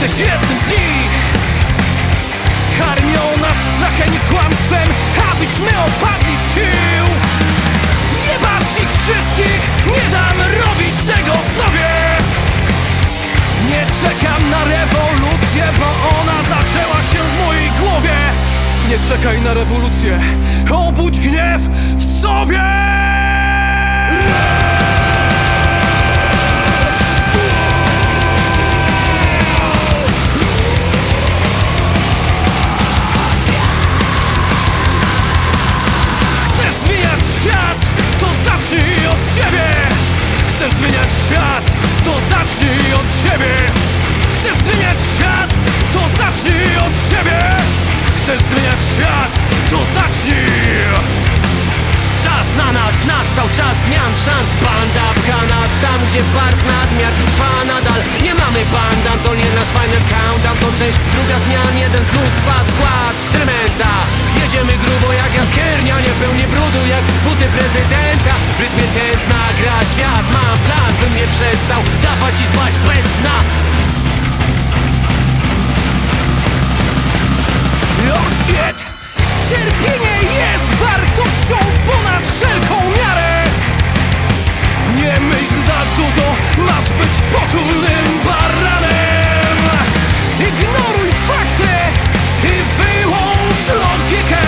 jesteś jednym z nich. Karmią nas strachem i kłamstwem, abyśmy opadli z sił. Jebać ich wszystkich, nie dam robić tego sobie. Nie czekam na rewolucję, bo ona zaczęła się w mojej głowie. Nie czekaj na rewolucję, obudź gniew w sobie. Chcesz zmieniać świat, to zacznij od siebie. Chcesz zmieniać świat, to zacznij od siebie. Chcesz zmieniać świat, to zacznij od siebie. Chcesz zmieniać świat, to zacznij. Czas na nas, nastał czas zmian, szans. Banda pcha nas tam, gdzie barw nadmiar trwa nadal. Nie mamy banda, to nie nasz final countdown. To część druga zmian, 1+2 skład Trementa. Jedziemy grubo jak jaskiernia, nie pełni brudu jak buty prezydenta. W rytmie tętna gra świat, mam plan, bym nie przestał dawać i dbać bez dna. Oh shit! Cierpienie jest wartością ponad wszelką miarę. Nie myśl za dużo, masz być potulnym baranem. Ignoruj fakty i wyłącz logikę.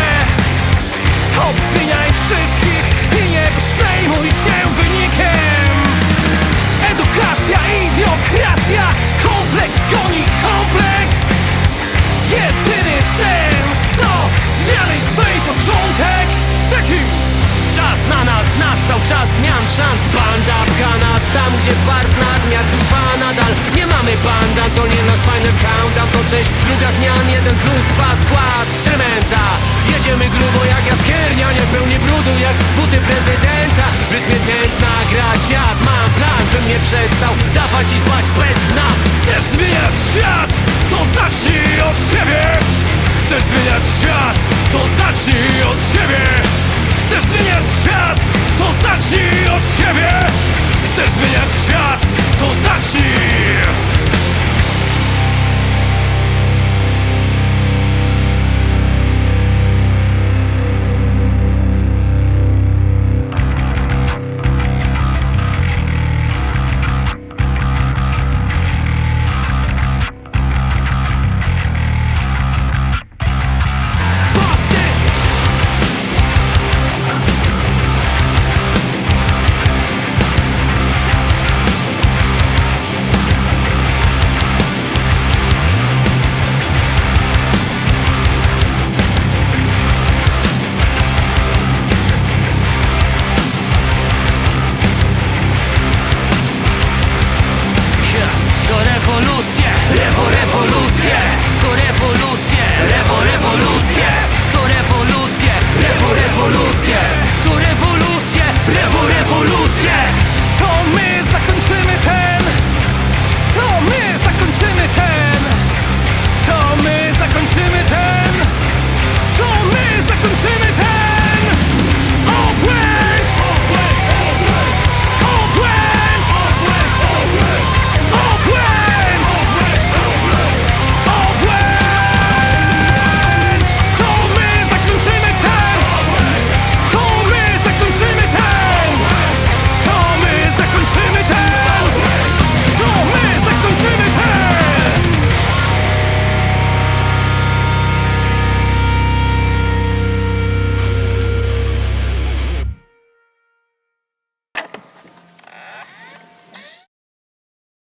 Obwiniaj wszystkich i nie przejmuj się wynikiem. Edukacja, idiokracja, kompleks goni kompleks. Jedyny sens to zmiany swej początek. Takim Czas na nas, nastał czas zmian, szans. Banda pcha nas tam, gdzie barw nadmiar trwa nadal. Nie mamy banda, to nie nasz final countdown. To część druga zmian, 1+2 skład Trementa. Jedziemy grubo jak jaskiernia, nie pełni brudu jak buty prezydenta. W rytmie tętna gra świat, mam plan, bym nie przestał dawać i dbać bez dna. chcesz zmieniać świat, to zacznij od siebie. Chcesz zmieniać świat, to